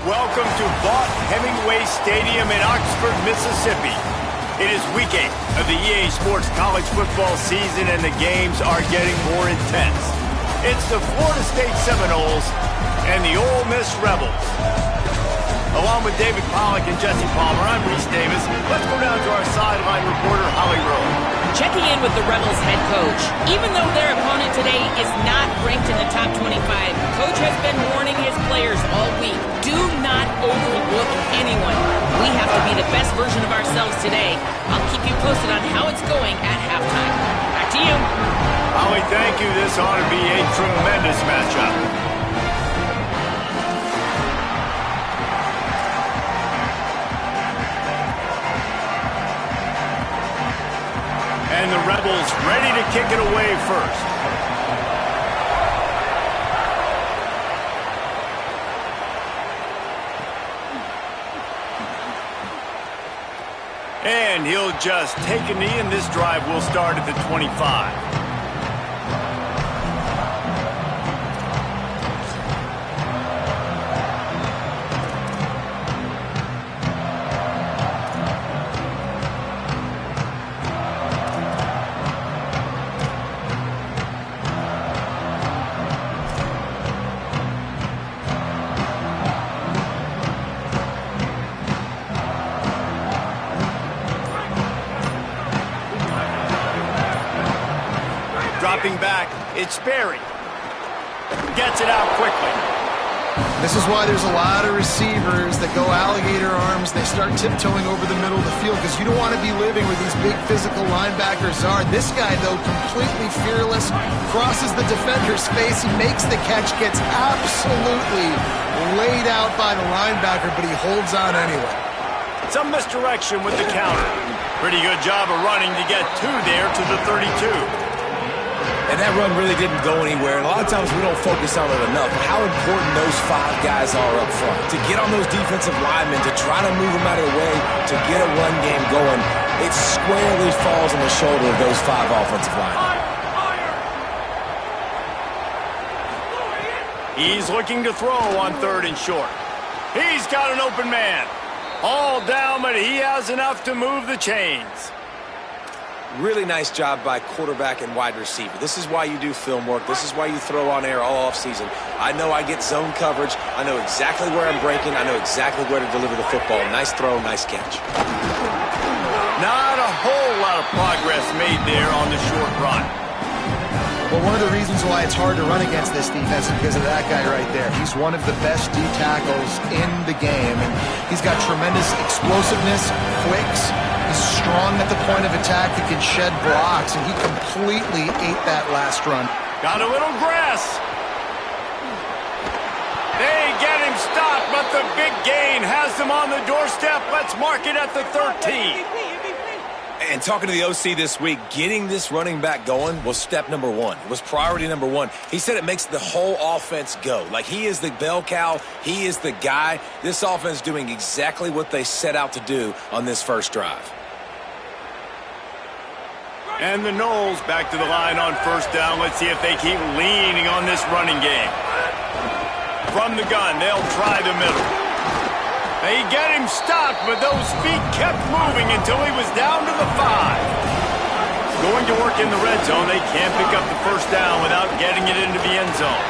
Welcome to Vaught Hemingway Stadium in Oxford, Mississippi. It is week 8 of the EA Sports college football season, and the games are getting more intense. It's the Florida State Seminoles and the Ole Miss Rebels. Along with David Pollack and Jesse Palmer, I'm Reese Davis. Let's go down to our sideline reporter, Holly Rowe. Checking in with the Rebels head coach. Even though their opponent today is not ranked in the top 25, Coach has been warning his players all week. Do not overlook anyone. We have to be the best version of ourselves today. I'll keep you posted on how it's going at halftime. Back to you. Holly, thank you. This ought to be a tremendous matchup. And the Rebels ready to kick it away first. And he'll just take a knee, and this drive will start at the 25. Dropping back, it's Berry. Gets it out quickly. This is why there's a lot of receivers that go alligator arms. They start tiptoeing over the middle of the field because you don't want to be living where these big physical linebackers are. This guy, though, completely fearless, crosses the defender's face. He makes the catch, gets absolutely laid out by the linebacker, but he holds on anyway. Some misdirection with the counter. Pretty good job of running to get two there to the 32. And that run really didn't go anywhere. And a lot of times we don't focus on it enough. How important those 5 guys are up front. To get on those defensive linemen, to try to move them out of the way, to get a run game going, it squarely falls on the shoulder of those 5 offensive linemen. He's looking to throw on 3rd and short. He's got an open man. All down, but he has enough to move the chains. Really nice job by quarterback and wide receiver. This is why you do film work. This is why you throw on air all offseason. I know I get zone coverage. I know exactly where I'm breaking. I know exactly where to deliver the football. Nice throw, nice catch. Not a whole lot of progress made there on the short run. Well, one of the reasons why it's hard to run against this defense is because of that guy right there. He's one of the best D tackles in the game, and he's got tremendous explosiveness, quicks. He's strong at the point of attack. He can shed blocks, and he completely ate that last run. Got a little grass. They get him stopped, but the big gain has them on the doorstep. Let's mark it at the 13. And talking to the OC this week, getting this running back going was step number 1. It was priority number 1. He said it makes the whole offense go. Like, he is the bell cow. He is the guy. This offense doing exactly what they set out to do on this first drive. And the Noles back to the line on 1st down. Let's see if they keep leaning on this running game. From the gun, they'll try the middle. They get him stopped, but those feet kept moving until he was down to the 5. Going to work in the red zone. They can't pick up the 1st down without getting it into the end zone.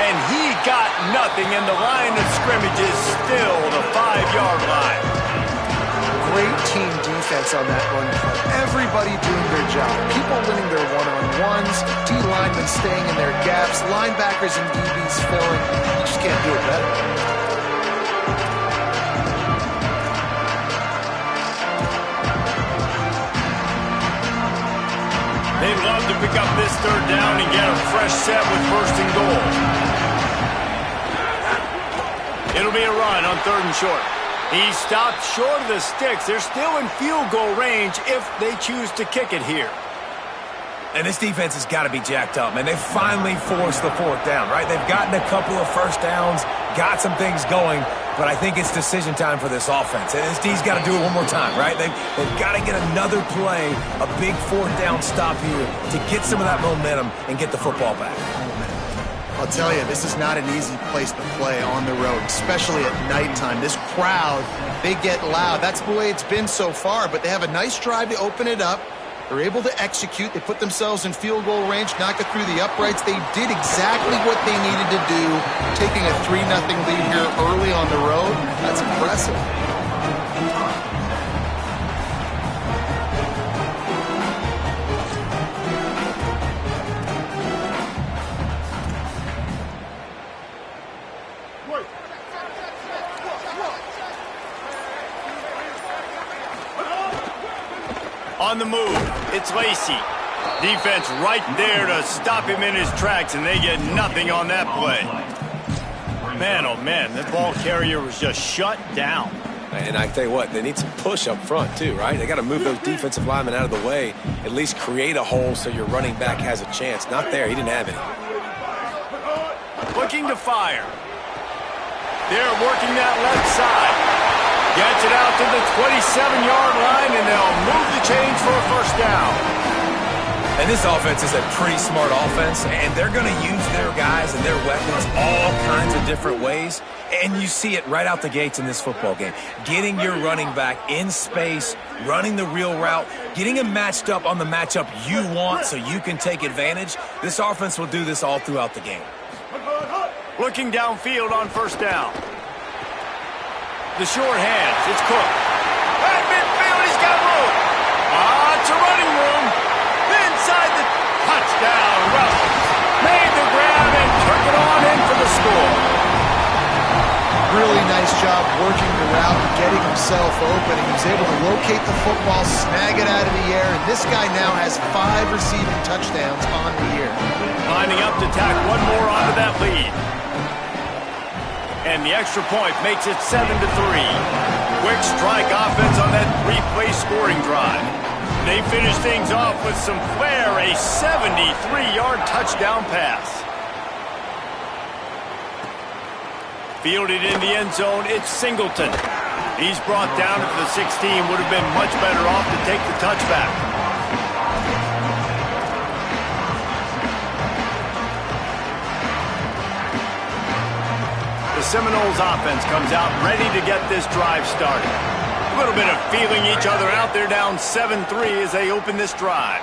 And he got nothing, and the line of scrimmage is still the 5-yard line. Great team defense on that run play. Everybody doing their job. People winning their one-on-ones, D linemen staying in their gaps, linebackers and DBs filling. You just can't do it better. They'd love to pick up this 3rd down and get a fresh set with 1st and goal. It'll be a run on 3rd and short. He stopped short of the sticks. They're still in field goal range if they choose to kick it here. And this defense has got to be jacked up, man. They finally forced the 4th down, right? They've gotten a couple of 1st downs, got some things going, but I think it's decision time for this offense. And this D's got to do it one more time, right? They've got to get another play, a big 4th down stop here to get some of that momentum and get the football back. I'll tell you, this is not an easy place to play on the road, especially at nighttime. This crowd, they get loud. That's the way it's been so far, but they have a nice drive to open it up. They're able to execute. They put themselves in field goal range, knock it through the uprights. They did exactly what they needed to do, taking a 3-0 lead here early on the road. That's impressive. On the move, it's Lacey. Defense right there to stop him in his tracks, and they get nothing on that play. Man, oh man, that ball carrier was just shut down. And I tell you what, they need some push up front too, right? They got to move those defensive linemen out of the way, at least create a hole so your running back has a chance. Not there, he didn't have any. Looking to fire. They're working that left side. Gets it out to the 27-yard line, and they'll move the chains for a first down. And this offense is a pretty smart offense, and they're going to use their guys and their weapons all kinds of different ways. And you see it right out the gates in this football game. Getting your running back in space, running the real route, getting him matched up on the matchup you want so you can take advantage. This offense will do this all throughout the game. Looking downfield on first down. The short hands, it's Cook. At midfield, he's got room. It's a running room. Inside the touchdown. Russell made the grab and took it on in for the score. Really nice job working the route and getting himself open. He was able to locate the football, snag it out of the air, and this guy now has 5 receiving touchdowns on the year. Lining up to tack one more onto that lead. And the extra point makes it 7-3. Quick strike offense on that 3-play scoring drive. They finish things off with some flair, a 73-yard touchdown pass. Fielded in the end zone, it's Singleton. He's brought down at the 16, would have been much better off to take the touchback. The Seminoles offense comes out ready to get this drive started. A little bit of feeling each other out. They're down 7-3 as they open this drive.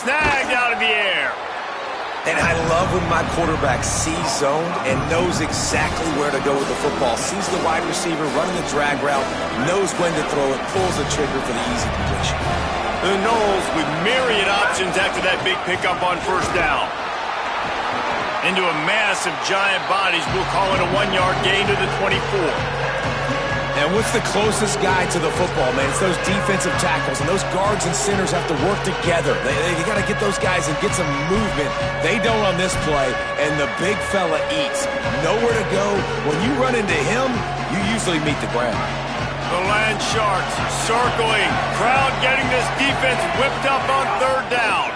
Snagged out of the air. And I love when my quarterback sees zoned and knows exactly where to go with the football. Sees the wide receiver running the drag route, knows when to throw it, pulls the trigger for the easy completion. The Noles with myriad options after that big pickup on first down. Into a mass of giant bodies, we'll call it a 1-yard gain to the 24. And what's the closest guy to the football, man? It's those defensive tackles, and those guards and centers have to work together. They got to get those guys and get some movement. They don't on this play, and the big fella eats. Nowhere to go. When you run into him, you usually meet the ground. The Land Sharks circling. Crowd getting this defense whipped up on third down.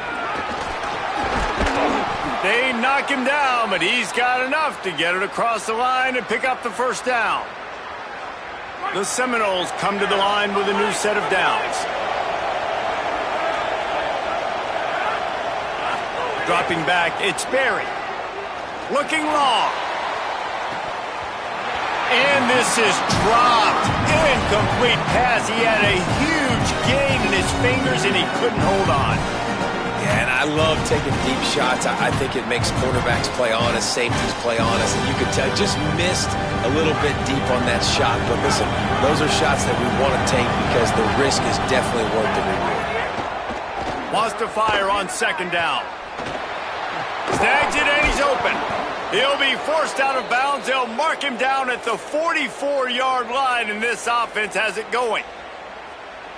They knock him down, but he's got enough to get it across the line and pick up the first down. The Seminoles come to the line with a new set of downs. Dropping back, it's Berry. Looking long. And this is dropped. Incomplete pass. He had a huge gain in his fingers, and he couldn't hold on. Yeah, and I love taking deep shots. I think it makes quarterbacks play honest, safeties play honest, and you could tell just missed a little bit deep on that shot. But listen, those are shots that we want to take because the risk is definitely worth the reward. Wants to fire on second down. Snags it and he's open. He'll be forced out of bounds. They'll mark him down at the 44-yard line, and this offense has it going.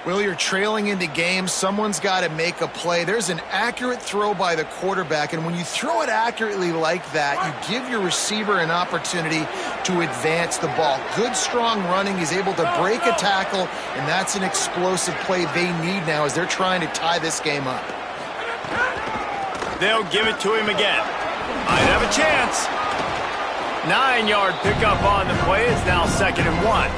Well, you're trailing in the game. Someone's got to make a play. There's an accurate throw by the quarterback, and when you throw it accurately like that, you give your receiver an opportunity to advance the ball. Good, strong running. He's able to break a tackle, and that's an explosive play they need now as they're trying to tie this game up. They'll give it to him again. Might have a chance. 9-yard pickup on the play. It's now 2nd and 1.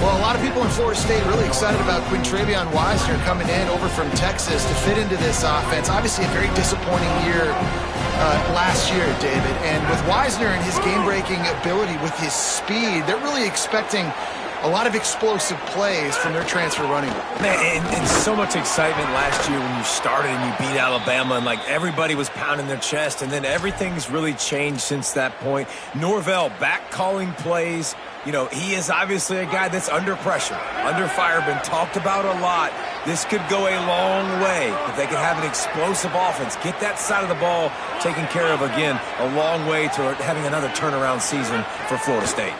Well, a lot of people in Florida State really excited about Quintravion Wisener coming in over from Texas to fit into this offense. Obviously, a very disappointing year last year, David. And with Wisner and his game-breaking ability, with his speed, they're really expecting a lot of explosive plays from their transfer running back. Man, and so much excitement last year when you started and you beat Alabama, and like everybody was pounding their chest, and then everything's really changed since that point. Norvell back calling plays. You know, he is obviously a guy that's under pressure, under fire, been talked about a lot. This could go a long way if they can have an explosive offense. Get that side of the ball taken care of again, a long way to having another turnaround season for Florida State.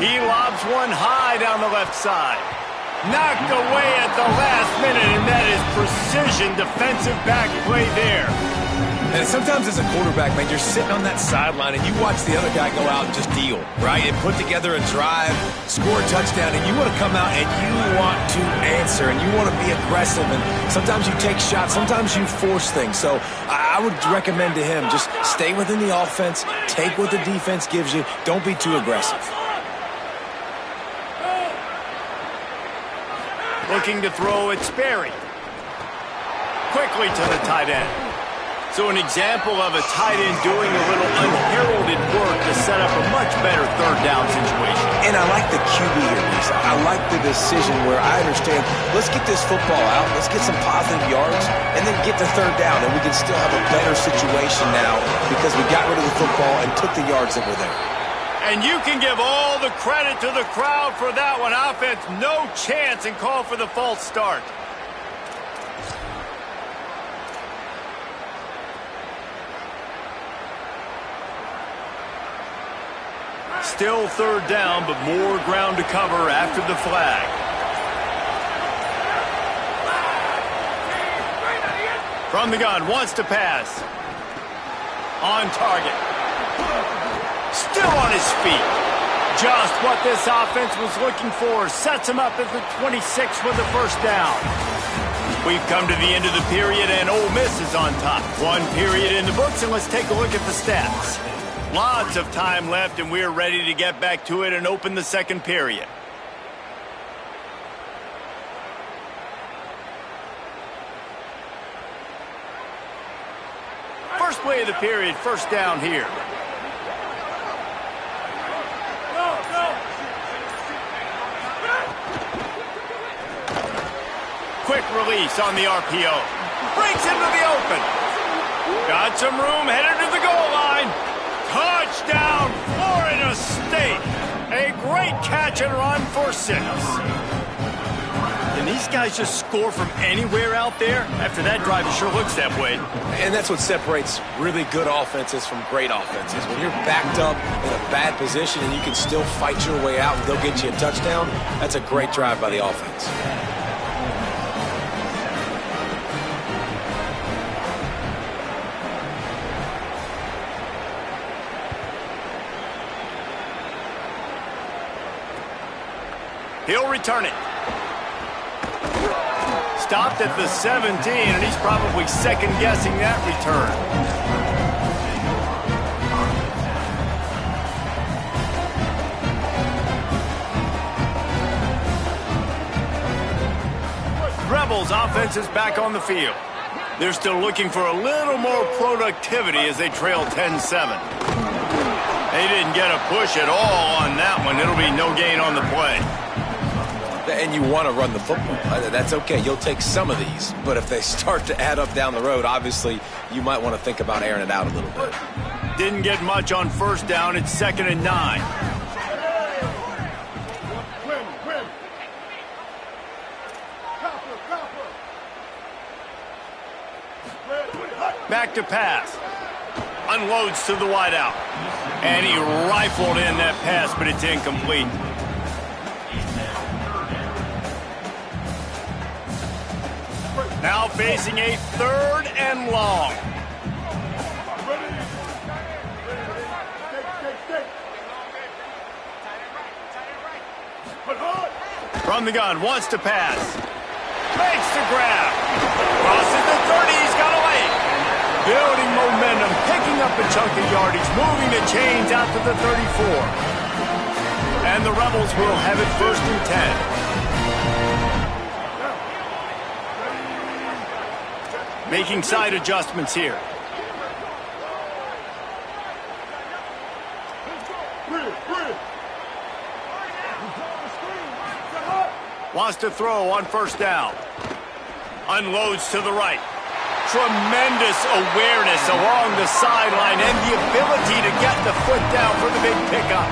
He lobs one high down the left side. Knocked away at the last minute, and that is precision defensive back play there. And sometimes as a quarterback, man, you're sitting on that sideline and you watch the other guy go out and just deal, right? And put together a drive, score a touchdown, and you want to come out and you want to answer and you want to be aggressive. And sometimes you take shots, sometimes you force things. So I would recommend to him just stay within the offense, take what the defense gives you, don't be too aggressive. Looking to throw at Sperry. Quickly to the tight end. So an example of a tight end doing a little unheralded work to set up a much better third down situation. And I like the QB here, Lisa. I like the decision where I understand, let's get this football out, let's get some positive yards, and then get to third down, and we can still have a better situation now because we got rid of the football and took the yards that were there. And you can give all the credit to the crowd for that one. Offense, no chance, and call for the false start. Still third down, but more ground to cover after the flag. From the gun, wants to pass. On target. Still on his feet. Just what this offense was looking for. Sets him up at the 26 with the first down. We've come to the end of the period, and Ole Miss is on top. One period in the books, and let's take a look at the stats. Lots of time left, and we're ready to get back to it and open the second period. First play of the period, first down here. Quick release on the RPO. Breaks into the open. Got some room, headed to the goal line. Touchdown, Florida State. A great catch and run for 6. Can these guys just score from anywhere out there? After that drive, it sure looks that way. And that's what separates really good offenses from great offenses. When you're backed up in a bad position and you can still fight your way out and go get you a touchdown, that's a great drive by the offense. He'll return it. Stopped at the 17, and he's probably second-guessing that return. Rebels offense is back on the field. They're still looking for a little more productivity as they trail 10-7. They didn't get a push at all on that one. It'll be no gain on the play. And you want to run the football. That's okay. You'll take some of these. But if they start to add up down the road, obviously, you might want to think about airing it out a little bit. Didn't get much on first down. It's 2nd and 9. Back to pass. Unloads to the wideout. And he rifled in that pass, but it's incomplete. Now facing a 3rd and long. From the gun, wants to pass. Makes the grab. Crosses the 30, he's got a lane. Building momentum, picking up a chunk of yardage, moving the chains out to the 34. And the Rebels will have it 1st and 10. Making side adjustments here. Wants to throw on first down. Unloads to the right. Tremendous awareness along the sideline and the ability to get the foot down for the big pickup.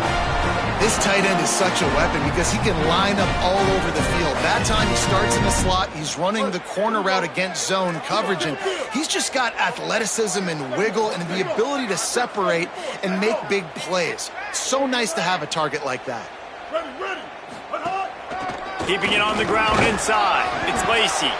This tight end is such a weapon because he can line up all over the field. That time he starts in the slot, he's running the corner route against zone coverage, and he's just got athleticism and wiggle and the ability to separate and make big plays. So nice to have a target like that. Keeping it on the ground inside. It's Lacy.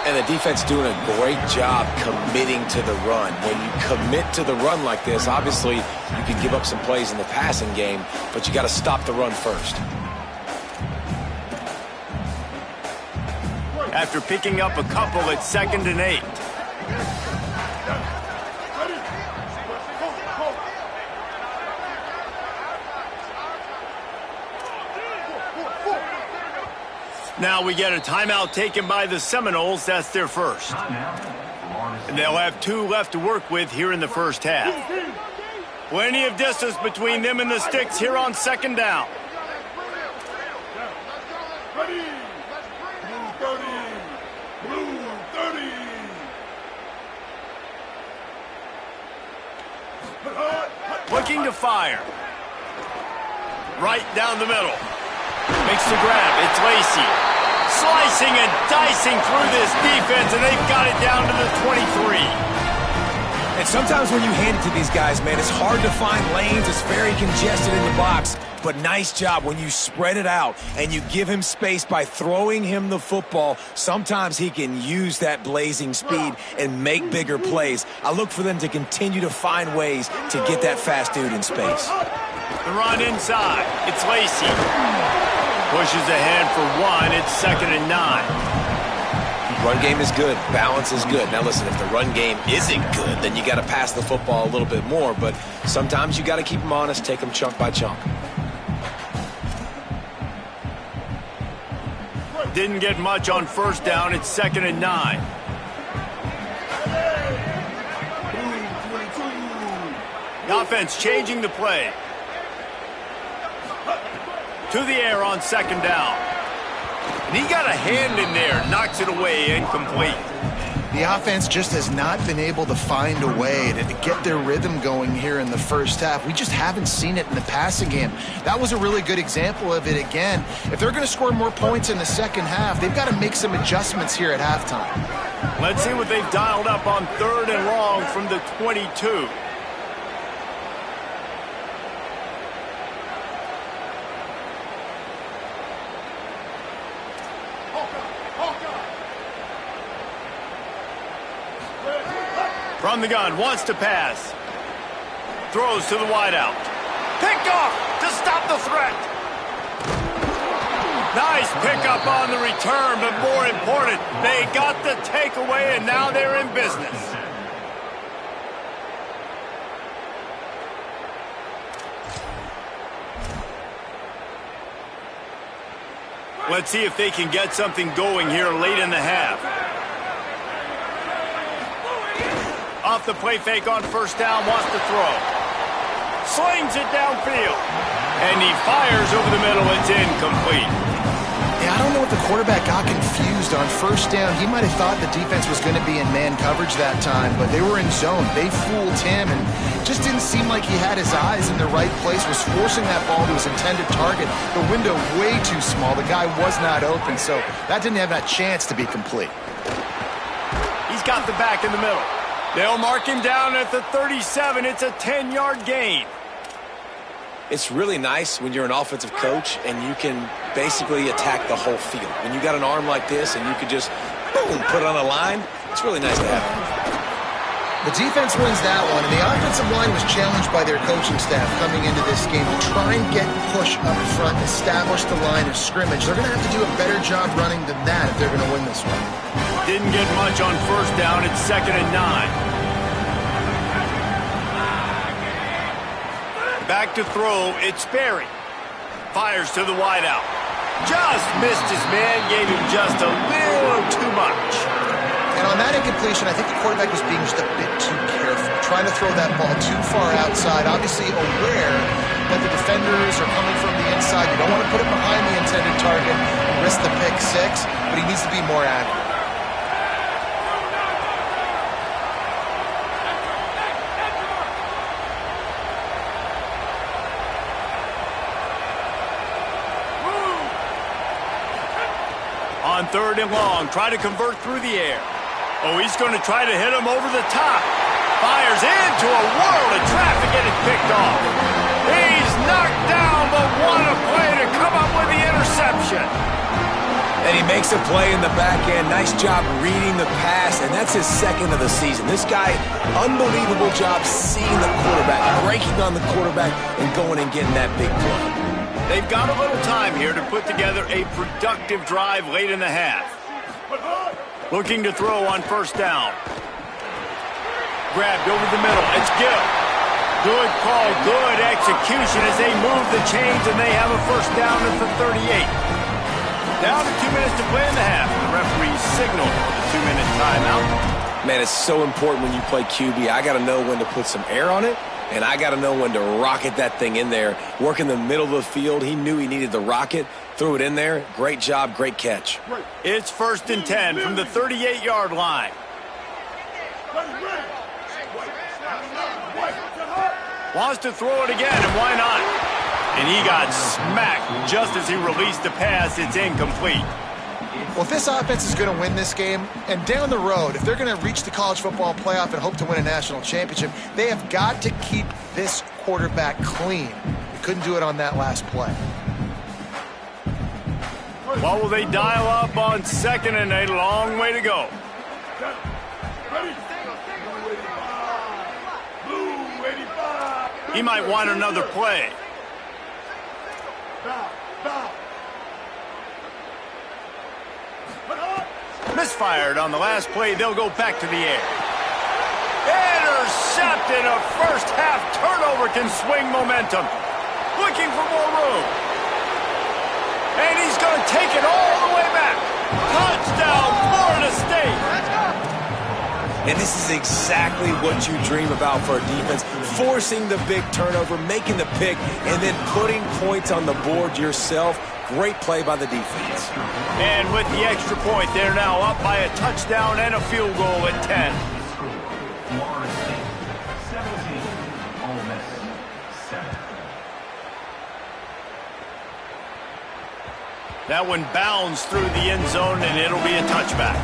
And the defense doing a great job committing to the run. When you commit to the run like this, obviously you can give up some plays in the passing game, but you got to stop the run first. After picking up a couple at 2nd and 8. Now we get a timeout taken by the Seminoles. That's their first. And they'll have 2 left to work with here in the first half. Plenty of distance between them and the sticks here on 2nd down. Looking to fire. Right down the middle. Makes the grab. It's Lacy. Slicing and dicing through this defense, and they've got it down to the 23. And sometimes when you hand it to these guys, man, it's hard to find lanes. It's very congested in the box. But nice job when you spread it out and you give him space by throwing him the football. Sometimes he can use that blazing speed and make bigger plays. I look for them to continue to find ways to get that fast dude in space. The run inside. It's Lacy. Pushes ahead for 1. It's 2nd and 9. Run game is good. Balance is good. Now listen, if the run game isn't good, then you got to pass the football a little bit more. But sometimes you got to keep them honest, take them chunk by chunk. Didn't get much on first down. It's 2nd and 9. The offense changing the play. To the air on 2nd down. And he got a hand in there. Knocks it away. Incomplete. The offense just has not been able to find a way to get their rhythm going here in the first half. We just haven't seen it in the passing game. That was a really good example of it again. If they're going to score more points in the second half, they've got to make some adjustments here at halftime. Let's see what they've dialed up on 3rd and long from the 22. From the gun, wants to pass. Throws to the wideout. Picked off to stop the threat. Nice pickup on the return, but more important, they got the takeaway, and now they're in business. Let's see if they can get something going here late in the half. Off the play fake on first down, wants to throw. Slings it downfield. And he fires over the middle. It's incomplete. Yeah, I don't know if the quarterback got confused on first down. He might have thought the defense was going to be in man coverage that time, but they were in zone. They fooled him, and just didn't seem like he had his eyes in the right place, was forcing that ball to his intended target. The window way too small. The guy was not open, so that didn't have that chance to be complete. He's got the back in the middle. They'll mark him down at the 37. It's a 10-yard gain. It's really nice when you're an offensive coach and you can basically attack the whole field. When you got an arm like this and you could just, boom, put it on a line, it's really nice to have. The defense wins that one, and the offensive line was challenged by their coaching staff coming into this game to try and get push up front, establish the line of scrimmage. They're going to have to do a better job running than that if they're going to win this one. Didn't get much on first down. It's 2nd and 9. Back to throw. It's Berry. Fires to the wideout. Just missed his man. Gave him just a little too much. And on that incompletion, I think the quarterback was being just a bit too careful, trying to throw that ball too far outside, obviously aware that the defenders are coming from the inside. You don't want to put it behind the intended target and risk missed the pick six, but he needs to be more accurate. On 3rd and long, try to convert through the air. Oh, he's going to try to hit him over the top. Fires into a world of traffic and it's picked off. He's knocked down, but what a play to come up with the interception. And he makes a play in the back end. Nice job reading the pass, and that's his second of the season. This guy, unbelievable job seeing the quarterback, breaking on the quarterback, and going and getting that big play. They've got a little time here to put together a productive drive late in the half. Looking to throw on 1st down. Grabbed over the middle. It's Gill. Good call, good execution as they move the chains, and they have a 1st down at the 38. Down to 2 minutes to play in the half. The referee signaled for the 2-minute timeout. Man, it's so important when you play QB. I got to know when to put some air on it, and I got to know when to rocket that thing in there. Work in the middle of the field. He knew he needed the rocket. Threw it in there. Great job, great catch. It's 1st and 10 from the 38-yard line. Wants to throw it again, and why not? And he got smacked just as he released the pass. It's incomplete. Well, if this offense is going to win this game, and down the road, if they're going to reach the college football playoff and hope to win a national championship, they have got to keep this quarterback clean. They couldn't do it on that last play. What will they dial up on 2nd and a long way to go? He might want another play. Misfired on the last play. They'll go back to the air. Intercepted. A 1st half turnover can swing momentum. Looking for more room. And he's going to take it all the way back. Touchdown, Florida State. And this is exactly what you dream about for a defense. Forcing the big turnover, making the pick, and then putting points on the board yourself. Great play by the defense. And with the extra point, they're now up by a touchdown and a field goal at 10. That one bounds through the end zone, and it'll be a touchback.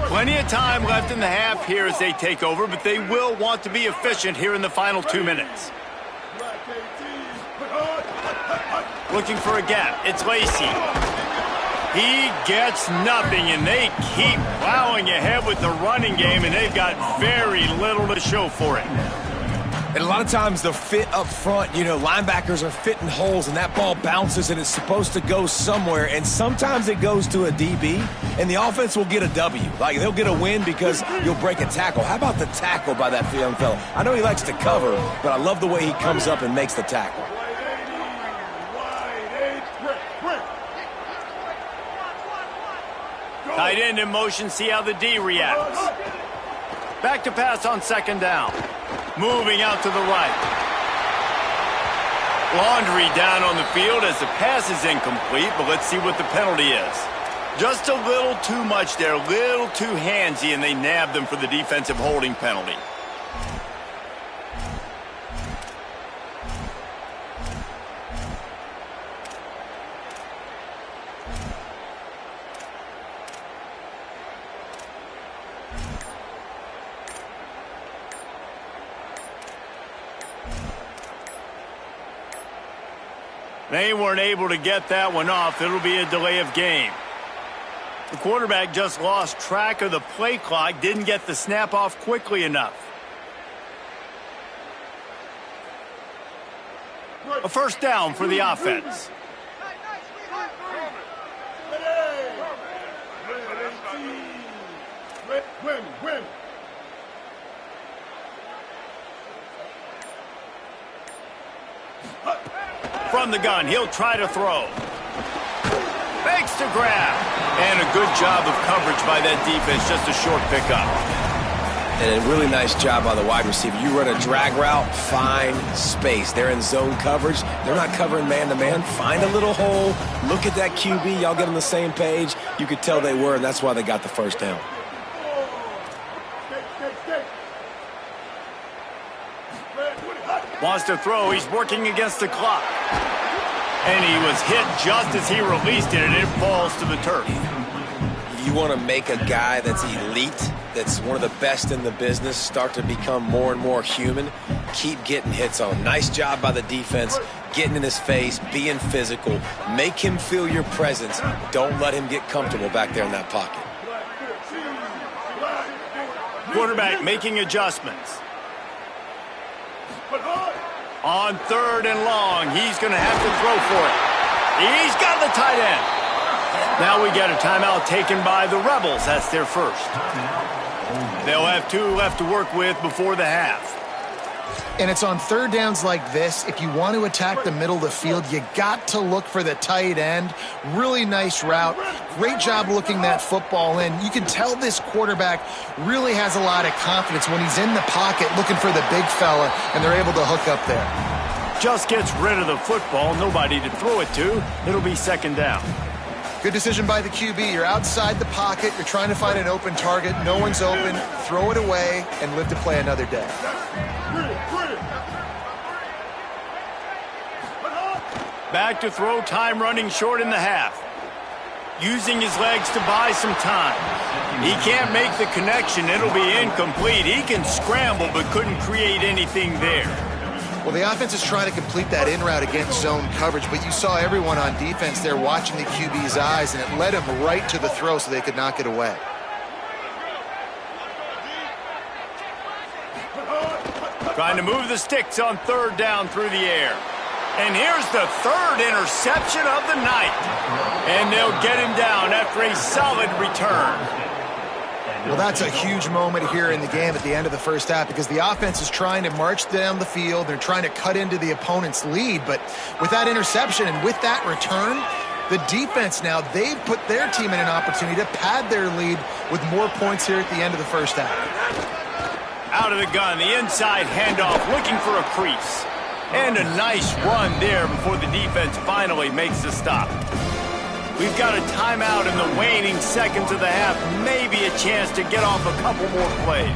Plenty of time left in the half here as they take over, but they will want to be efficient here in the final 2 minutes. Looking for a gap. It's Lacey. He gets nothing, and they keep plowing ahead with the running game, and they've got very little to show for it. And a lot of times the fit up front, you know, linebackers are fitting holes, and that ball bounces, and it's supposed to go somewhere, and sometimes it goes to a DB, and the offense will get a W. Like, they'll get a win because you'll break a tackle. How about the tackle by that young fella? I know he likes to cover, but I love the way he comes up and makes the tackle. Tight end in motion, see how the D reacts. Back to pass on 2nd down. Moving out to the right. Laundry down on the field as the pass is incomplete, but let's see what the penalty is. Just a little too much there, a little too handsy, and they nabbed them for the defensive holding penalty. They weren't able to get that one off. It'll be a delay of game. The quarterback just lost track of the play clock, didn't get the snap off quickly enough. A 1st down for the offense. From the gun, he'll try to throw. Fakes to grab. And a good job of coverage by that defense, just a short pickup. And a really nice job by the wide receiver. You run a drag route, find space. They're in zone coverage. They're not covering man-to-man. Find a little hole. Look at that QB. Y'all get on the same page. You could tell they were, and that's why they got the first down. Wants to throw. He's working against the clock. And he was hit just as he released it, and it falls to the turf. You want to make a guy that's elite, that's one of the best in the business, start to become more and more human, keep getting hits on him. Nice job by the defense, getting in his face, being physical. Make him feel your presence. Don't let him get comfortable back there in that pocket. Quarterback making adjustments. On 3rd and long, he's going to have to throw for it. He's got the tight end. Now we get a timeout taken by the Rebels. That's their first. They'll have 2 left to work with before the half. And it's on 3rd downs like this. If you want to attack the middle of the field, you got to look for the tight end. Really nice route. Great job looking that football in. You can tell this quarterback really has a lot of confidence when he's in the pocket looking for the big fella, and they're able to hook up there. Just gets rid of the football. Nobody to throw it to. It'll be 2nd down. Good decision by the QB. You're outside the pocket. You're trying to find an open target. No one's open. Throw it away and live to play another day. Back to throw. Time running short in the half. Using his legs to buy some time. He can't make the connection. It'll be incomplete. He can scramble but couldn't create anything there. Well, the offense is trying to complete that in route against zone coverage, but you saw everyone on defense there watching the QB's eyes, and it led him right to the throw so they could knock it away. Trying to move the sticks on 3rd down through the air. And here's the 3rd interception of the night. And they'll get him down after a solid return. Well, that's a huge moment here in the game at the end of the first half because the offense is trying to march down the field. They're trying to cut into the opponent's lead. But with that interception and with that return, the defense now, they've put their team in an opportunity to pad their lead with more points here at the end of the first half. Out of the gun, the inside handoff, looking for a crease. And a nice run there before the defense finally makes the stop. We've got a timeout in the waning seconds of the half. Maybe a chance to get off a couple more plays.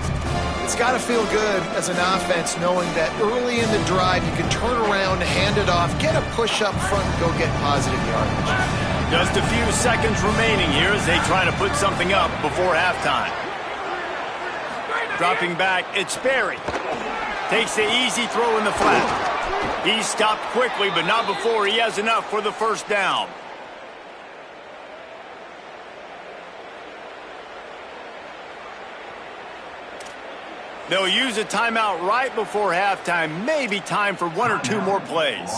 It's got to feel good as an offense knowing that early in the drive you can turn around, hand it off, get a push up front, and go get positive yardage. Just a few seconds remaining here as they try to put something up before halftime. Dropping back, it's Berry. Takes the easy throw in the flat. He's stopped quickly, but not before he has enough for the first down. They'll use a timeout right before halftime. Maybe time for 1 or 2 more plays.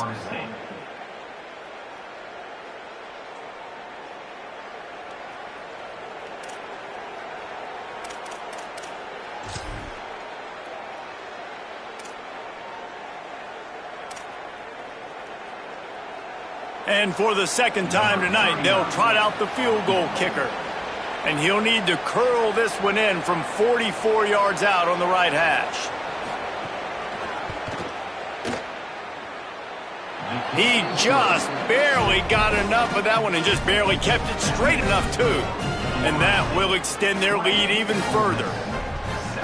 And for the 2nd time tonight, they'll trot out the field goal kicker. And he'll need to curl this one in from 44 yards out on the right hash. He just barely got enough of that one and just barely kept it straight enough, too. And that will extend their lead even further.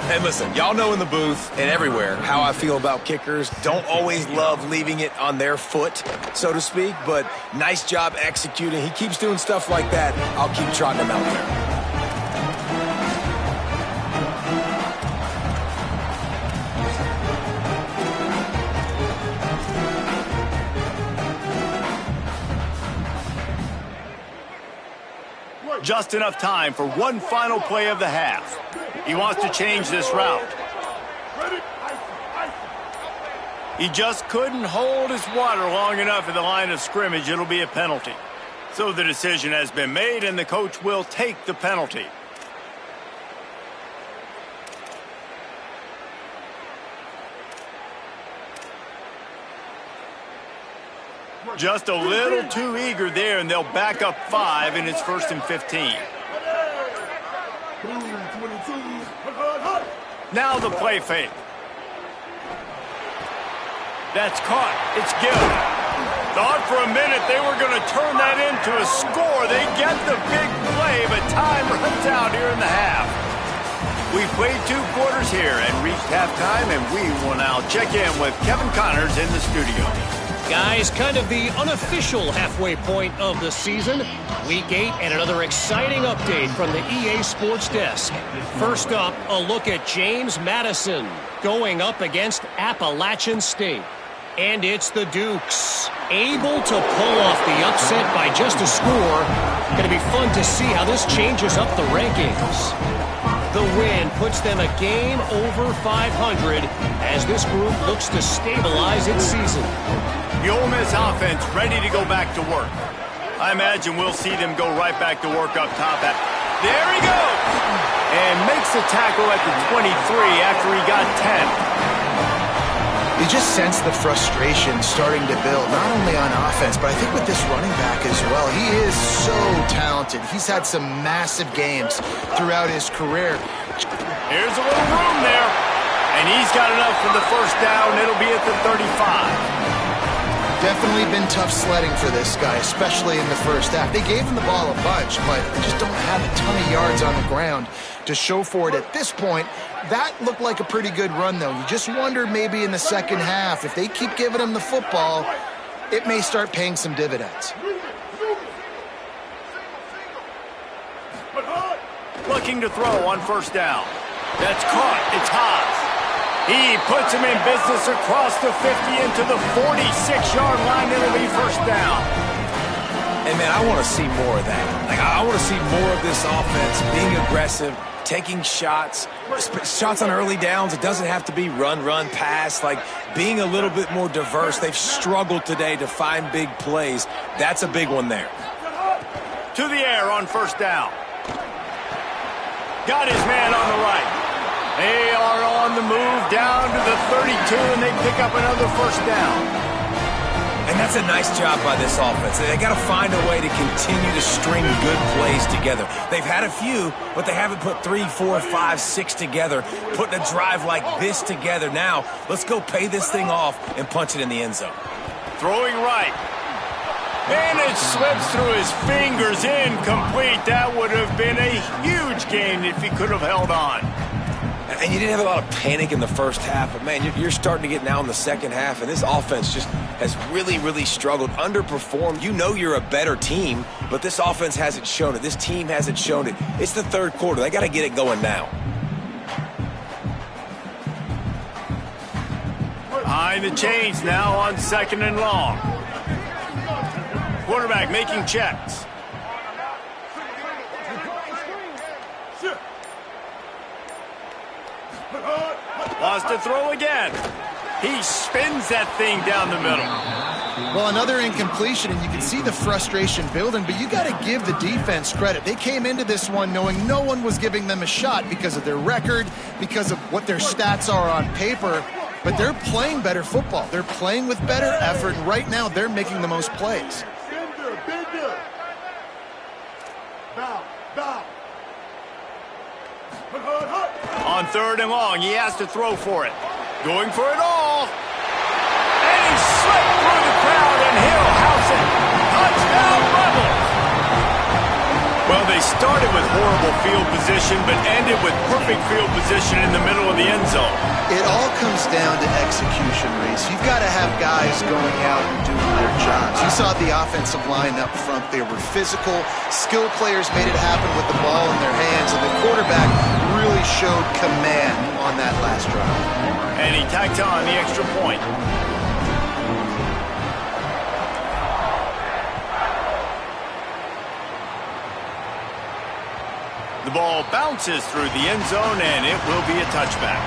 Hey, listen, y'all know in the booth and everywhere how I feel about kickers. Don't always love leaving it on their foot, so to speak, but nice job executing. He keeps doing stuff like that. I'll keep trotting him out there. Just enough time for one final play of the half. He wants to change this route. He just couldn't hold his water long enough at the line of scrimmage. It'll be a penalty. So the decision has been made, and the coach will take the penalty. Just a little too eager there, and they'll back up 5, and it's 1st and 15. Now the play fake. That's caught. It's Gill. Thought for a minute they were going to turn that into a score. They get the big play, but time runs out here in the half. We played 2 quarters here and reached halftime, and we will now check in with Kevin Connors in the studio. Guys, kind of the unofficial halfway point of the season. Week 8 and another exciting update from the EA Sports Desk. First up, a look at James Madison going up against Appalachian State. And it's the Dukes, able to pull off the upset by just a score. Going to be fun to see how this changes up the rankings. The win puts them a game over 500 as this group looks to stabilize its season. The Ole Miss offense ready to go back to work. I imagine we'll see them go right back to work up top. There he goes! And makes the tackle at the 23 after he got 10. You just sense the frustration starting to build, not only on offense, but I think with this running back as well. He is so talented. He's had some massive games throughout his career. Here's a little room there, and he's got enough for the first down. It'll be at the 35. Definitely been tough sledding for this guy, especially in the first half. They gave him the ball a bunch, but they just don't have a ton of yards on the ground to show for it at this point. That looked like a pretty good run, though. You just wonder maybe in the second half, if they keep giving him the football, it may start paying some dividends. Looking to throw on first down. That's caught. It's Haas. He puts him in business across the 50 into the 46-yard line. It'll be first down. And, man, I want to see more of that. Like, I want to see more of this offense being aggressive, taking shots on early downs. It doesn't have to be run, pass. Like, being a little bit more diverse. They've struggled today to find big plays. That's a big one there. To the air on first down. Got his man on the right. They are on the move down to the 32, and they pick up another first down. And that's a nice job by this offense. They got to find a way to continue to string good plays together. They've had a few, but they haven't put 3, 4, 5, 6 together, putting a drive like this together. Now, let's go pay this thing off and punch it in the end zone. Throwing right. And it slips through his fingers, incomplete. That would have been a huge gain if he could have held on. And you didn't have a lot of panic in the first half, but, man, you're starting to get now in the second half, and this offense just has really, really struggled, underperformed. You know you're a better team, but this offense hasn't shown it. This team hasn't shown it. It's the third quarter. They got to get it going now. Behind the chains now on second and long. Quarterback making checks. Lost to throw again. He spins that thing down the middle. Well, another incompletion, and you can see the frustration building, but you got to give the defense credit. They came into this one knowing no one was giving them a shot because of their record, because of what their stats are on paper, but they're playing better football. They're playing with better effort, and right now they're making the most plays. On third and long, he has to throw for it. Going for it all. And he slipped through the crowd, and he'll house it. Touchdown, Rebels! Well, they started with horrible field position, but ended with perfect field position in the middle of the end zone. It all comes down to execution, Reese. You've got to have guys going out and doing their jobs. You saw the offensive line up front. They were physical. Skilled players made it happen with the ball in their hands, and the quarterback really showed command on that last drive. And he tacked on the extra point. The ball bounces through the end zone, and it will be a touchback.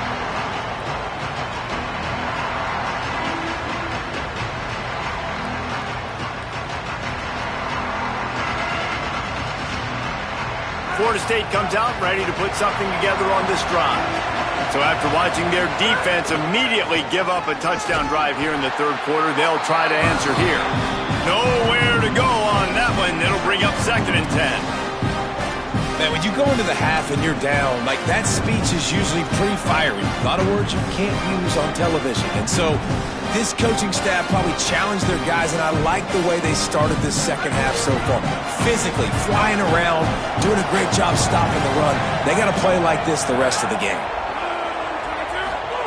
Florida State comes out ready to put something together on this drive. So after watching their defense immediately give up a touchdown drive here in the third quarter, they'll try to answer here. Nowhere to go on that one. It'll bring up second and 10. Man, when you go into the half and you're down, like that speech is usually pretty fiery. A lot of words you can't use on television. And so this coaching staff probably challenged their guys, and I like the way they started this second half so far. Physically, flying around, doing a great job stopping the run. They got to play like this the rest of the game.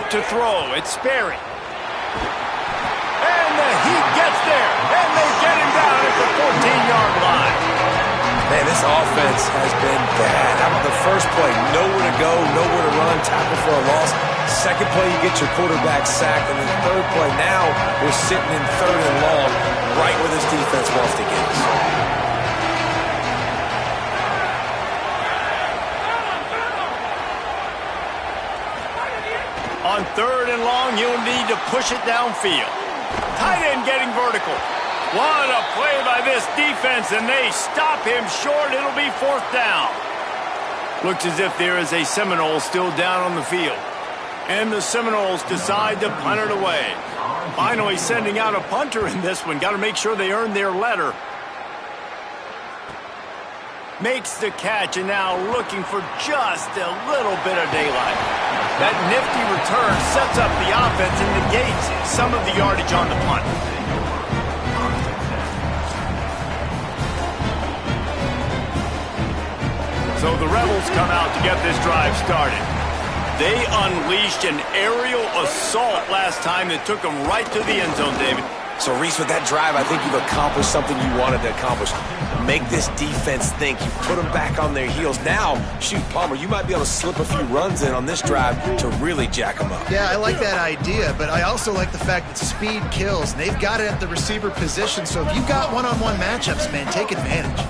To throw, it's Sperry. And the Heat gets there, and they get him down at the 14-yard line. Man, this offense has been bad. How about the first play? Nowhere to go, nowhere to run, tackle for a loss. Second play, you get your quarterback sacked. And then third play, now we're sitting in third and long, right where this defense wants to get us. On third and long, you'll need to push it downfield. Tight end getting vertical. What a play by this defense, and they stop him short. It'll be fourth down. Looks as if there is a Seminole still down on the field. And the Seminoles decide to punt it away. Finally sending out a punter in this one. Got to make sure they earn their letter. Makes the catch, and now looking for just a little bit of daylight. That nifty return sets up the offense and negates some of the yardage on the punt. So the Rebels come out to get this drive started. They unleashed an aerial assault last time that took them right to the end zone, David. So, Reese, with that drive, I think you've accomplished something you wanted to accomplish. Make this defense think. You put them back on their heels. Now, shoot, Palmer, you might be able to slip a few runs in on this drive to really jack them up. Yeah, I like that idea, but I also like the fact that speed kills. And they've got it at the receiver position, so if you've got one-on-one matchups, man, take advantage.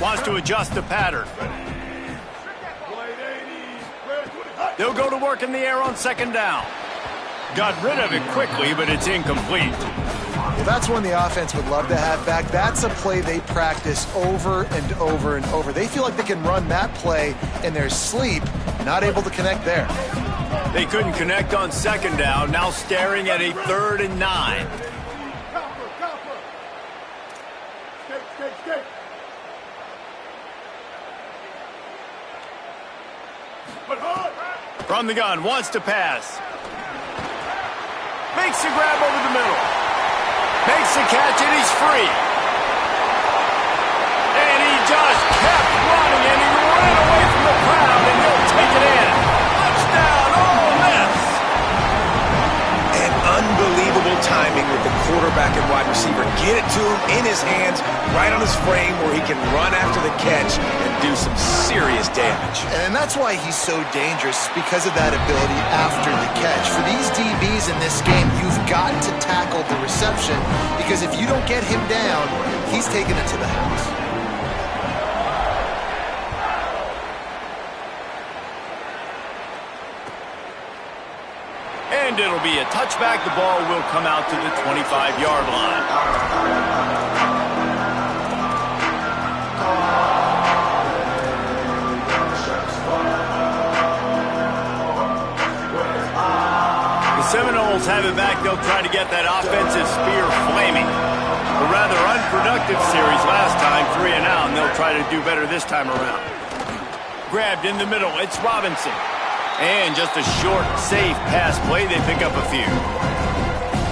Wants to adjust the pattern. They'll go to work in the air on second down. Got rid of it quickly, but it's incomplete. Well, that's one the offense would love to have back. That's a play they practice over and over and over. They feel like they can run that play in their sleep, not able to connect there. They couldn't connect on second down, now staring at a 3rd and 9. From the gun, wants to pass. Makes the grab over the middle. Makes the catch, and he's free. And he just kept running, and he ran away from the crowd, and he'll take it in. Touchdown, Ole Miss! And unbelievable timing with the quarterback and wide receiver. Get it to him in his hands, right on his frame, where he can run after the catch and do some serious damage. And that's why he's so dangerous, because of that ability after the catch. For these DBs in this game, you've got to tackle the reception, because if you don't get him down, he's taking it to the house. And it'll be a touchback. The ball will come out to the 25-yard line. Seminoles have it back. They'll try to get that offensive spear flaming. A rather unproductive series last time, 3 and out, and they'll try to do better this time around. Grabbed in the middle. It's Robinson. And just a short, safe pass play. They pick up a few.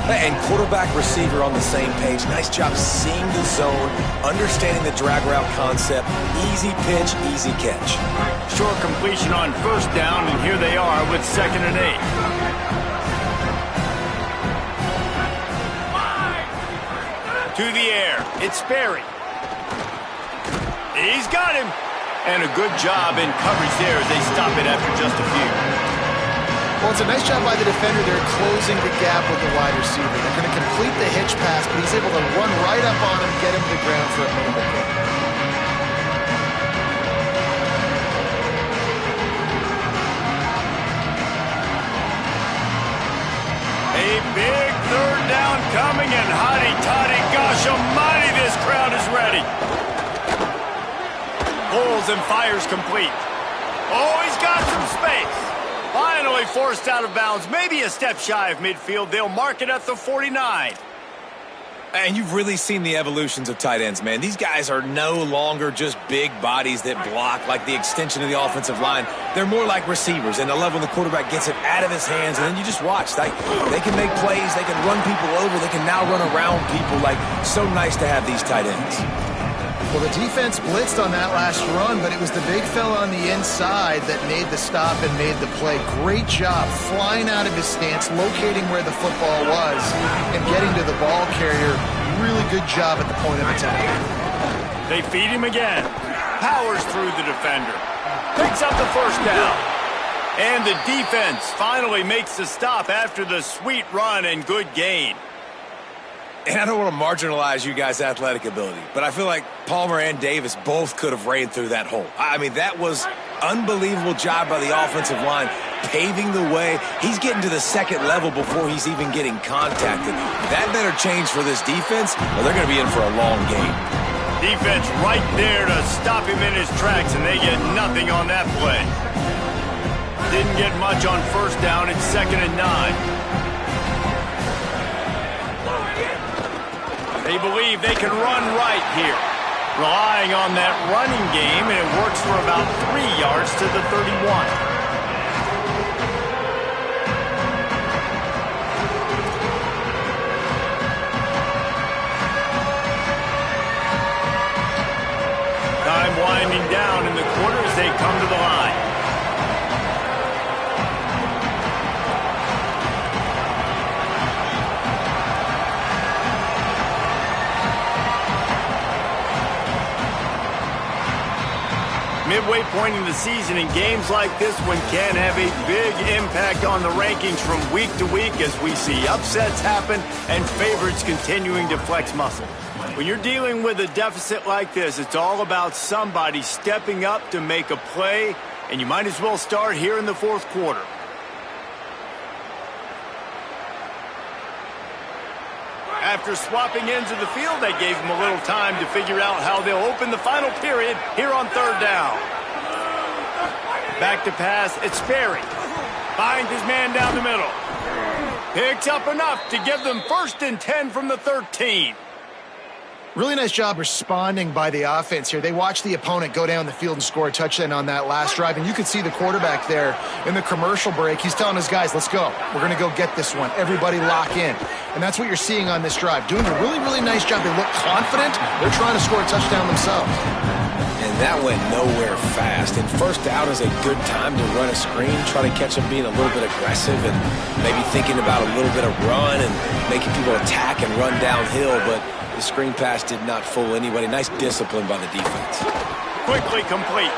And quarterback receiver on the same page. Nice job seeing the zone, understanding the drag route concept. Easy pitch, easy catch. Short completion on first down, and here they are with 2nd and 8. To the air. It's Sperry. He's got him. And a good job in coverage there as they stop it after just a few. Well, it's a nice job by the defender. They're closing the gap with the wide receiver. They're going to complete the hitch pass, but he's able to run right up on him, get him to the ground for a minimal gain. A big 3rd down coming, and hotty-toddy, gosh almighty, this crowd is ready. Pulls and fires complete. Oh, he's got some space. Finally forced out of bounds, maybe a step shy of midfield. They'll mark it at the 49. And you've really seen the evolutions of tight ends, man. These guys are no longer just big bodies that block like the extension of the offensive line. They're more like receivers, and I love when the quarterback gets it out of his hands, and then you just watch. They can make plays. They can run people over. They can now run around people. Like, so nice to have these tight ends. Well, the defense blitzed on that last run, but it was the big fella on the inside that made the stop and made the play. Great job flying out of his stance, locating where the football was, and getting to the ball carrier. Really good job at the point of attack. They feed him again. Powers through the defender. Picks up the first down. And the defense finally makes the stop after the sweet run and good gain. And I don't want to marginalize you guys' athletic ability, but I feel like Palmer and Davis both could have ran through that hole. I mean, that was unbelievable job by the offensive line, paving the way. He's getting to the second level before he's even getting contacted. That better change for this defense, or they're going to be in for a long game. Defense right there to stop him in his tracks, and they get nothing on that play. Didn't get much on first down. It's 2nd and 9. They believe they can run right here. Relying on that running game, and it works for about 3 yards to the 31. Time winding down in the quarter as they come to the line. Midway point in the season, in games like this one can have a big impact on the rankings from week to week as we see upsets happen and favorites continuing to flex muscle. When you're dealing with a deficit like this, it's all about somebody stepping up to make a play, and you might as well start here in the fourth quarter. After swapping ends of the field, they gave him a little time to figure out how they'll open the final period here on 3rd down. Back to pass, it's Sperry. Finds his man down the middle. Picks up enough to give them 1st and 10 from the 13. Really nice job responding by the offense here. They watched the opponent go down the field and score a touchdown on that last drive, and you could see the quarterback there in the commercial break. He's telling his guys, let's go. We're going to go get this one. Everybody lock in. And that's what you're seeing on this drive. Doing a really, really nice job. They look confident. They're trying to score a touchdown themselves. And that went nowhere fast. And 1st down is a good time to run a screen, try to catch them being a little bit aggressive and maybe thinking about a little bit of run and making people attack and run downhill, but the screen pass did not fool anybody. Nice discipline by the defense. Quickly complete.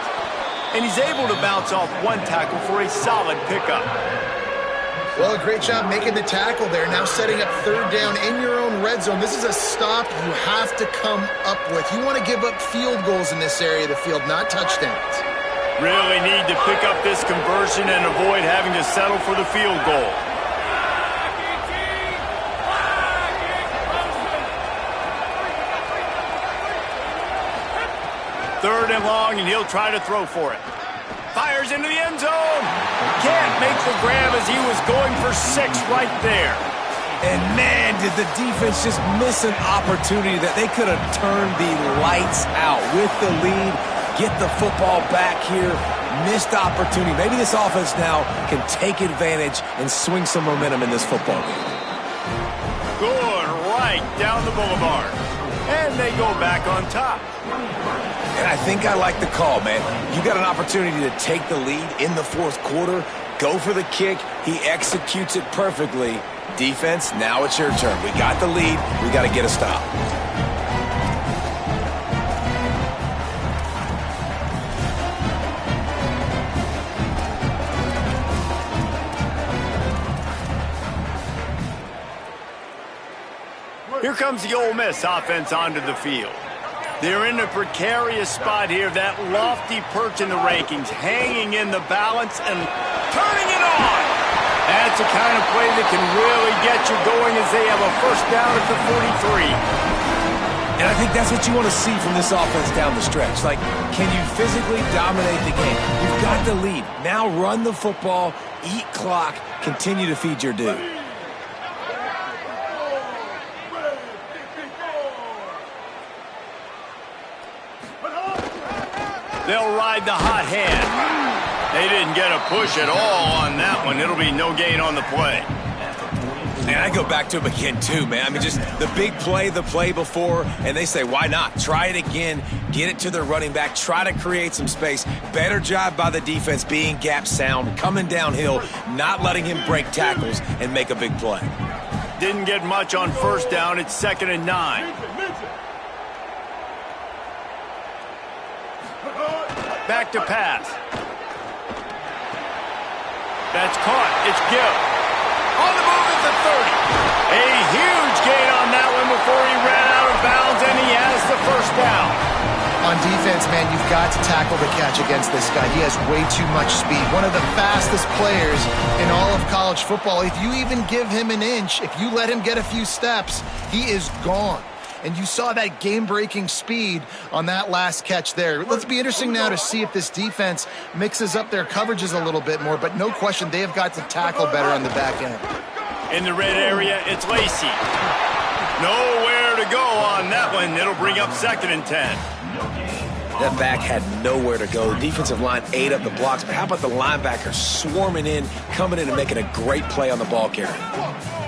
And he's able to bounce off one tackle for a solid pickup. Well, a great job making the tackle there. Now setting up 3rd down in your own red zone. This is a stop you have to come up with. You want to give up field goals in this area of the field, not touchdowns. Really need to pick up this conversion and avoid having to settle for the field goal. Third and long, and he'll try to throw for it. Fires into the end zone. Can't make the grab as he was going for 6 right there. And man, did the defense just miss an opportunity that they could have turned the lights out with the lead, get the football back here. Missed opportunity. Maybe this offense now can take advantage and swing some momentum in this football game. Good right down the boulevard. And they go back on top. And I think I like the call, man. You got an opportunity to take the lead in the 4th quarter. Go for the kick. He executes it perfectly. Defense, now it's your turn. We got the lead. We got to get a stop. Here comes the Ole Miss offense onto the field. They're in a precarious spot here, that lofty perch in the rankings, hanging in the balance and turning it on. That's the kind of play that can really get you going as they have a 1st down at the 43. And I think that's what you want to see from this offense down the stretch. Like, can you physically dominate the game? You've got the lead. Now run the football, eat clock, continue to feed your dude. They'll ride the hot hand. They didn't get a push at all on that one. It'll be no gain on the play. And I go back to him again, too, man. I mean, just the play before, and they say, why not? Try it again, get it to their running back, try to create some space. Better job by the defense being gap sound, coming downhill, not letting him break tackles and make a big play. Didn't get much on first down. It's 2nd and 9. Back to pass. That's caught. It's Gill. On the move at the 30. A huge gain on that one before he ran out of bounds, and he has the first down. On defense, man, you've got to tackle the catch against this guy. He has way too much speed. One of the fastest players in all of college football. If you even give him an inch, if you let him get a few steps, he is gone. And you saw that game-breaking speed on that last catch there. Let's be interesting now to see if this defense mixes up their coverages a little bit more, but no question they have got to tackle better on the back end. In the red area, it's Lacey. Nowhere to go on that one. It'll bring up 2nd and 10. That back had nowhere to go. The defensive line ate up the blocks, but how about the linebackers swarming in, coming in and making a great play on the ball carrier?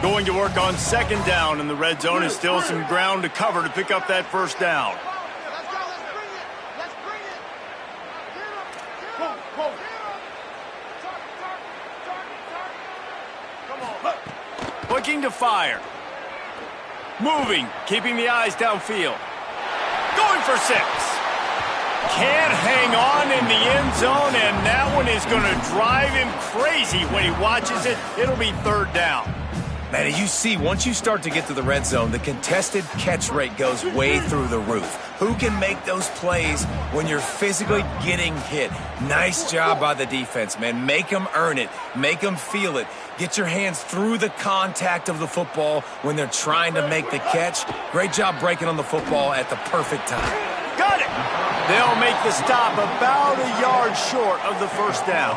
Going to work on 2nd down in the red zone is still some ground to cover to pick up that first down. Looking to fire. Moving, keeping the eyes downfield. Going for 6. Can't hang on in the end zone, and that one is going to drive him crazy when he watches it. It'll be 3rd down. Man, you see, once you start to get to the red zone, the contested catch rate goes way through the roof. Who can make those plays when you're physically getting hit? Nice job by the defense, man. Make them earn it. Make them feel it. Get your hands through the contact of the football when they're trying to make the catch. Great job breaking on the football at the perfect time. Got it! They'll make the stop about a yard short of the first down.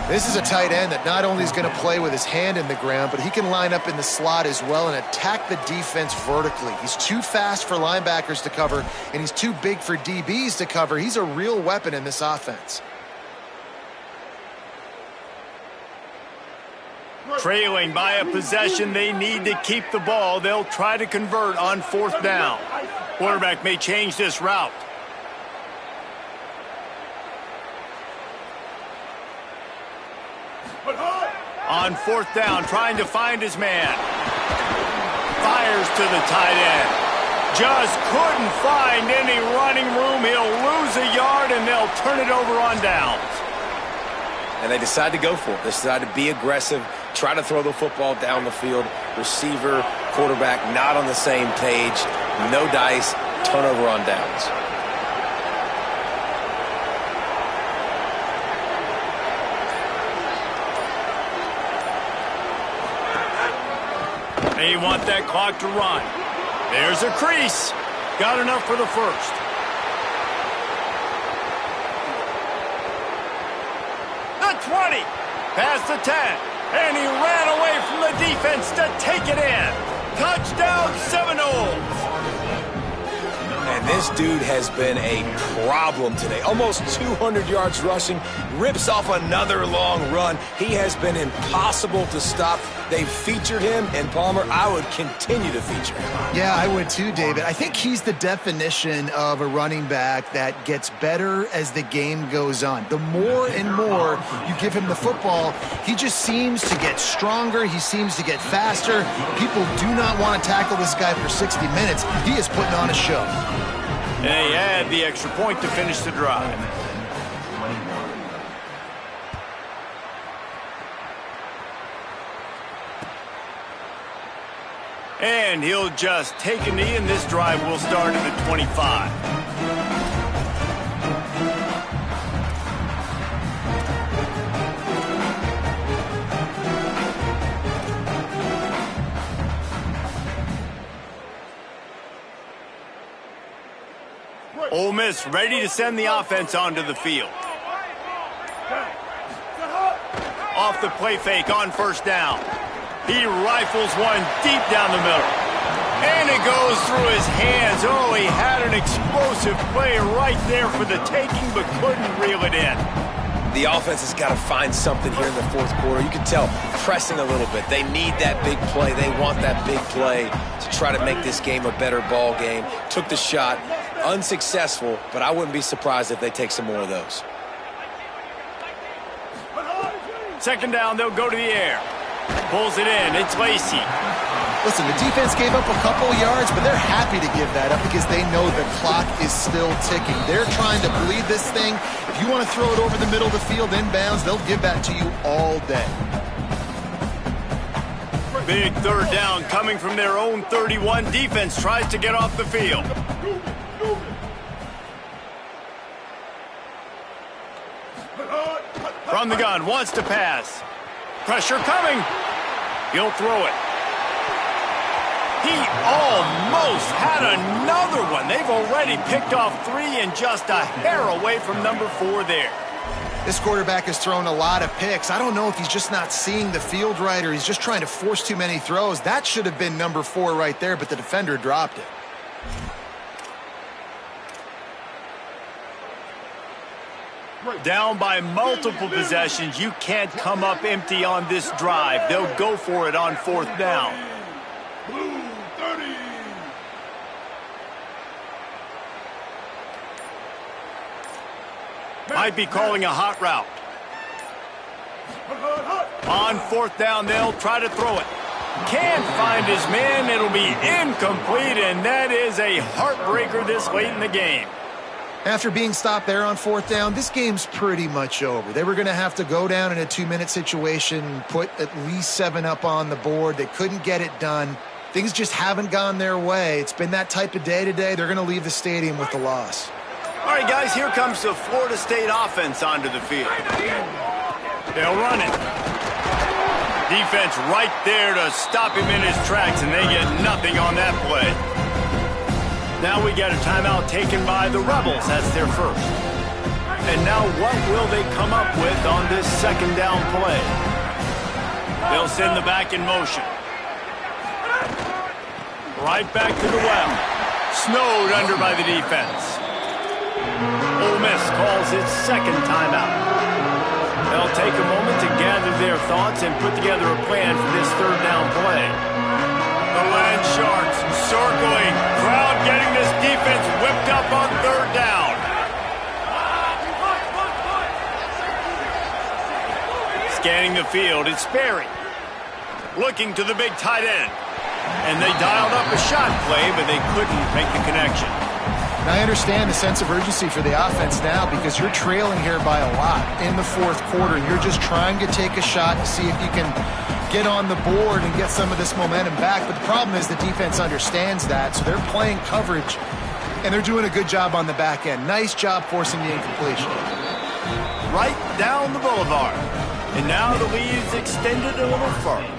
This is a tight end that not only is going to play with his hand in the ground, but he can line up in the slot as well and attack the defense vertically. He's too fast for linebackers to cover, and he's too big for DBs to cover. He's a real weapon in this offense. Trailing by a possession, they need to keep the ball. They'll try to convert on 4th down. Quarterback may change this route. On 4th down, trying to find his man. Fires to the tight end. Just couldn't find any running room. He'll lose a yard, and they'll turn it over on downs. And they decide to go for it. They decide to be aggressive, try to throw the football down the field. Receiver, quarterback, not on the same page. No dice, turnover on downs. They want that clock to run. There's a crease. Got enough for the first. The 20. Past the 10. And he ran away from the defense to take it in. Touchdown, Seminoles. And this dude has been a problem today. Almost 200 yards rushing. Rips off another long run. He has been impossible to stop. They've featured him, and Palmer, I would continue to feature him. Yeah, I would too, David. I think he's the definition of a running back that gets better as the game goes on. The more and more you give him the football, he just seems to get stronger. He seems to get faster. People do not want to tackle this guy for 60 minutes. He is putting on a show. And they add the extra point to finish the drive. And he'll just take a knee, and this drive will start at the 25. Ole Miss ready to send the offense onto the field. Off the play fake on 1st down. He rifles one deep down the middle. And it goes through his hands. Oh, he had an explosive play right there for the taking, but couldn't reel it in. The offense has got to find something here in the fourth quarter. You can tell pressing a little bit. They need that big play. They want that big play to try to make this game a better ball game. Took the shot. Unsuccessful, but I wouldn't be surprised if they take some more of those. Second down, they'll go to the air. Pulls it in. It's Lacy. Listen, the defense gave up a couple yards, but they're happy to give that up because they know the clock is still ticking. They're trying to bleed this thing. If you want to throw it over the middle of the field inbounds, they'll give that to you all day. Big third down coming from their own 31. Defense tries to get off the field. From the gun, wants to pass. Pressure coming. He'll throw it. He almost had another one. They've already picked off 3 and just a hair away from number 4 there. This quarterback has thrown a lot of picks. I don't know if he's just not seeing the field right or he's just trying to force too many throws. That should have been number 4 right there, but the defender dropped it. Down by multiple possessions. You can't come up empty on this drive. They'll go for it on fourth down. Might be calling a hot route. On fourth down, they'll try to throw it. Can't find his man. It'll be incomplete, and that is a heartbreaker this late in the game. After being stopped there on fourth down, this game's pretty much over. They were going to have to go down in a 2-minute situation, put at least 7 up on the board. They couldn't get it done. Things just haven't gone their way. It's been that type of day today. They're going to leave the stadium with the loss. All right, guys, here comes the Florida State offense onto the field. They'll run it. Defense right there to stop him in his tracks, and they get nothing on that play. Now we get a timeout taken by the Rebels. That's their first. And now what will they come up with on this second down play? They'll send the back in motion. Right back to the well. Snowed under by the defense. Ole Miss calls its second timeout. They'll take a moment to gather their thoughts and put together a plan for this third down play. The Land Sharks circling. Crowd getting this defense whipped up on third down. Scanning the field, it's Sperry. Looking to the big tight end. And they dialed up a shot play, but they couldn't make the connection. Now, I understand the sense of urgency for the offense now because you're trailing here by a lot in the fourth quarter. You're just trying to take a shot to see if you can get on the board and get some of this momentum back. But the problem is the defense understands that, so they're playing coverage, and they're doing a good job on the back end. Nice job forcing the incompletion. Right down the boulevard. And now the lead's extended a little further.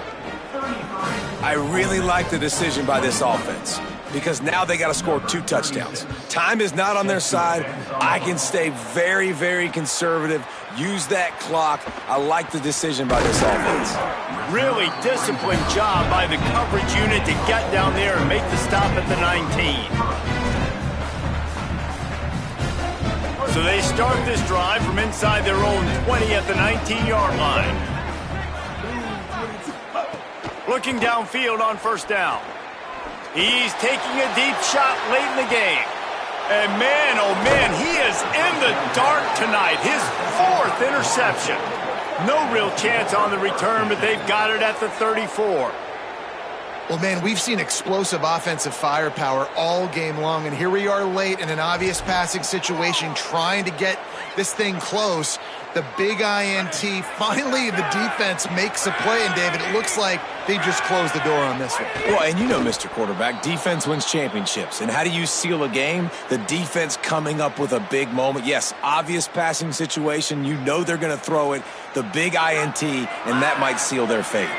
I really like the decision by this offense because now they got to score 2 touchdowns. Time is not on their side. I can stay very, very conservative, use that clock. I like the decision by this offense. Really disciplined job by the coverage unit to get down there and make the stop at the 19. So they start this drive from inside their own 20 at the 19-yard line. Looking downfield on first down. He's taking a deep shot late in the game. And man, oh man, he is in the dark tonight. His 4th interception. No real chance on the return, but they've got it at the 34. Well, man, we've seen explosive offensive firepower all game long, and here we are late in an obvious passing situation trying to get this thing close. The big INT, finally the defense makes a play, and David, it looks like they just closed the door on this one. Well, and you know, Mr. Quarterback, defense wins championships. And how do you seal a game? The defense coming up with a big moment. Yes, obvious passing situation. You know they're going to throw it. The big INT, and that might seal their fate.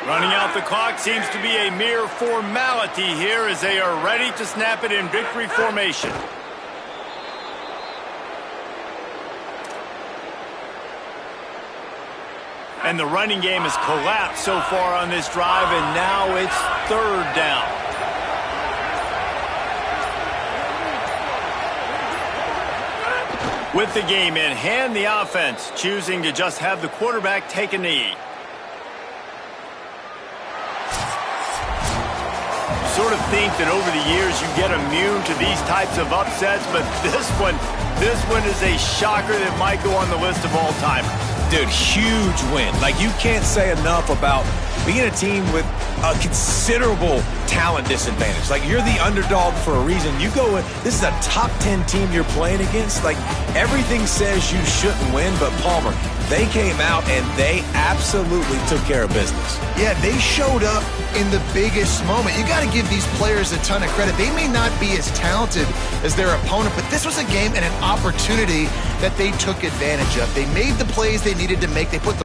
Running out the clock seems to be a mere formality here as they are ready to snap it in victory formation. And the running game has collapsed so far on this drive, and now it's third down. With the game in hand, the offense choosing to just have the quarterback take a knee. Sort of think that over the years you get immune to these types of upsets, but this one is a shocker that might go on the list of all-timers. Dude, huge win. Like, you can't say enough about being a team with a considerable talent disadvantage. Like, you're the underdog for a reason. You go with, this is a top 10 team you're playing against. Like, everything says you shouldn't win, but Palmer, they came out and they absolutely took care of business. Yeah, they showed up in the biggest moment. You got to give these players a ton of credit. They may not be as talented as their opponent, but this was a game and an opportunity that they took advantage of. They made the plays they needed to make. They put the